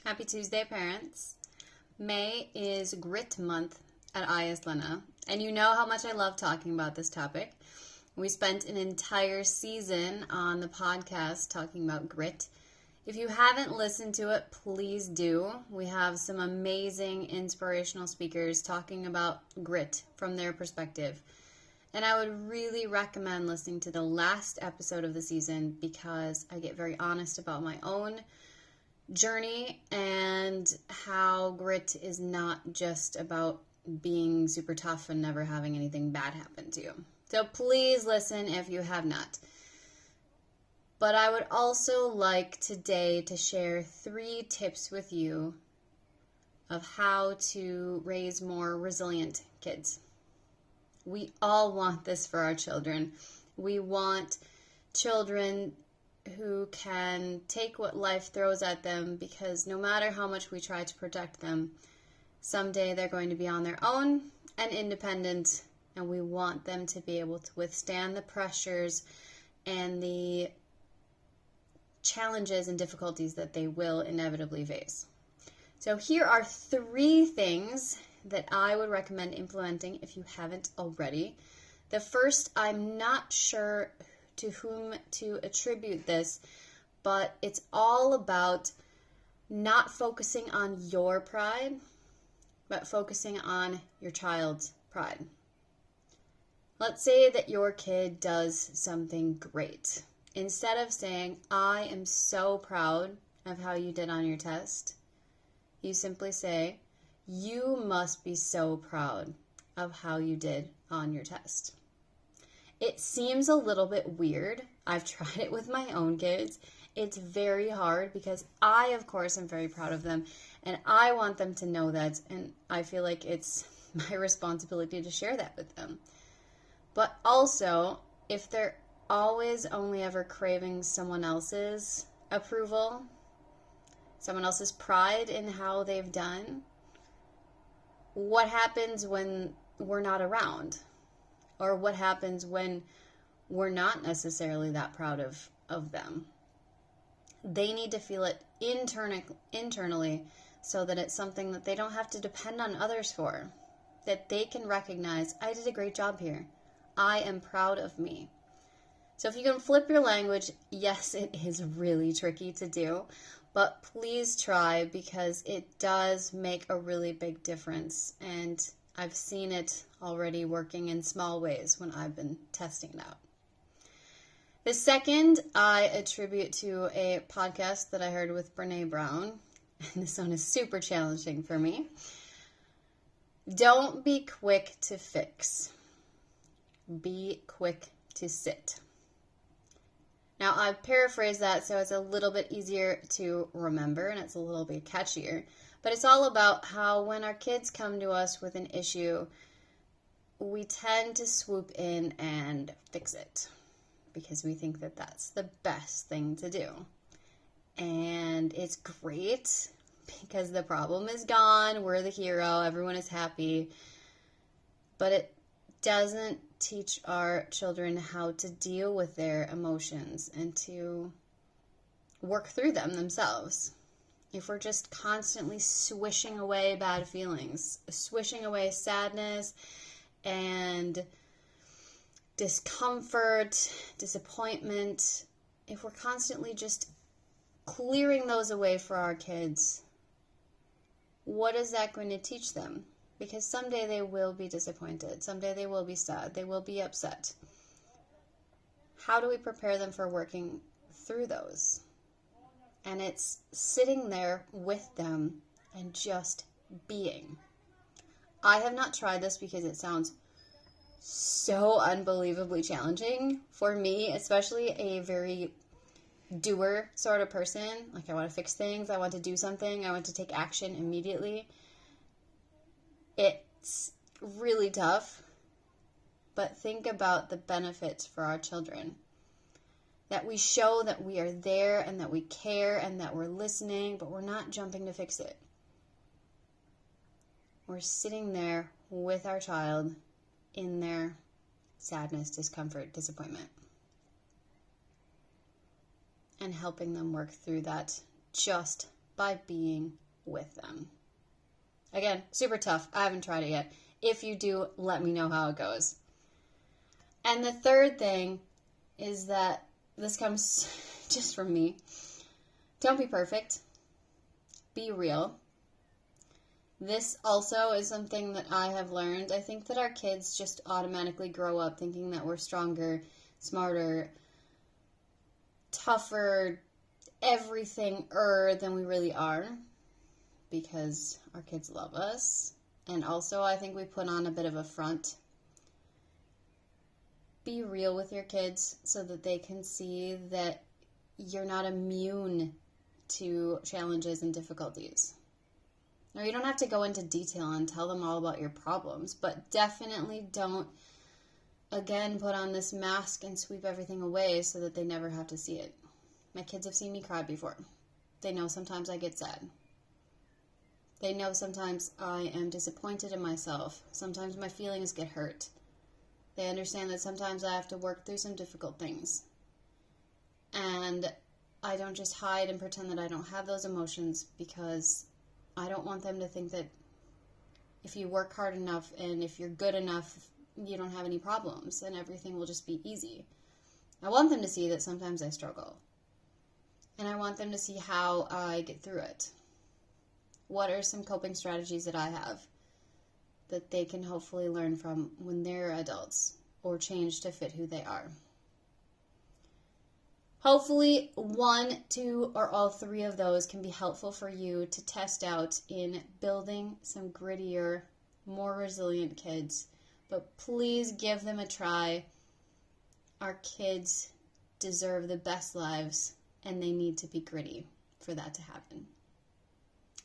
Happy Tuesday, parents. May is Grit Month at IS and you know how much I love talking about this topic. We spent an entire season on the podcast talking about grit. If you haven't listened to it, please do. We have some amazing inspirational speakers talking about grit from their perspective. And I would really recommend listening to the last episode of the season because I get very honest about my own journey and how grit is not just about being super tough and never having anything bad happen to you. So please listen if you have not. But I would also like today to share 3 tips with you of how to raise more resilient kids. We all want this for our children. We want children who can take what life throws at them, because no matter how much we try to protect them, someday they're going to be on their own and independent, and we want them to be able to withstand the pressures and the challenges and difficulties that they will inevitably face. So here are 3 things that I would recommend implementing if you haven't already. The first, I'm not sure to whom to attribute this, but it's all about not focusing on your pride, but focusing on your child's pride. Let's say that your kid does something great. Instead of saying, "I am so proud of how you did on your test," you simply say, "You must be so proud of how you did on your test." It seems a little bit weird. I've tried it with my own kids. It's very hard because I, of course, am very proud of them and I want them to know that, and I feel like it's my responsibility to share that with them. But also, if they're always only ever craving someone else's approval, someone else's pride in how they've done, what happens when we're not around? Or what happens when we're not necessarily that proud of them? They need to feel it internally so that it's something that they don't have to depend on others for. That they can recognize, I did a great job here. I am proud of me. So if you can flip your language, yes, it is really tricky to do, but please try because it does make a really big difference. And I've seen it already working in small ways when I've been testing it out. The second I attribute to a podcast that I heard with Brene Brown, and this one is super challenging for me. Don't be quick to fix. Be quick to sit. Now, I've paraphrased that so it's a little bit easier to remember and it's a little bit catchier. But it's all about how when our kids come to us with an issue, we tend to swoop in and fix it because we think that that's the best thing to do. And it's great because the problem is gone, we're the hero, everyone is happy. But it doesn't teach our children how to deal with their emotions and to work through them themselves. If we're just constantly swishing away bad feelings, swishing away sadness and discomfort, disappointment, if we're constantly just clearing those away for our kids, what is that going to teach them? Because someday they will be disappointed. Someday they will be sad. They will be upset. How do we prepare them for working through those? And it's sitting there with them and just being. I have not tried this because it sounds so unbelievably challenging for me, especially a very doer sort of person. Like, I want to fix things. I want to do something. I want to take action immediately. It's really tough, but think about the benefits for our children. That we show that we are there and that we care and that we're listening, but we're not jumping to fix it. We're sitting there with our child in their sadness, discomfort, disappointment, and helping them work through that just by being with them. Again, super tough. I haven't tried it yet. If you do, let me know how it goes. And the third thing is that this comes just from me. Don't be perfect. Be real. This also is something that I have learned. I think that our kids just automatically grow up thinking that we're stronger, smarter, tougher, everything-er than we really are, because our kids love us. And also, I think we put on a bit of a front. Be real with your kids so that they can see that you're not immune to challenges and difficulties. Now, you don't have to go into detail and tell them all about your problems, but definitely don't, again, put on this mask and sweep everything away so that they never have to see it. My kids have seen me cry before. They know sometimes I get sad. They know sometimes I am disappointed in myself. Sometimes my feelings get hurt. They understand that sometimes I have to work through some difficult things. And I don't just hide and pretend that I don't have those emotions, because I don't want them to think that if you work hard enough and if you're good enough, you don't have any problems and everything will just be easy. I want them to see that sometimes I struggle. And I want them to see how I get through it. What are some coping strategies that I have that they can hopefully learn from when they're adults or change to fit who they are? Hopefully, 1, 2, or all 3 of those can be helpful for you to test out in building some grittier, more resilient kids. But please give them a try. Our kids deserve the best lives, and they need to be gritty for that to happen.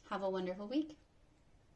Have a wonderful week.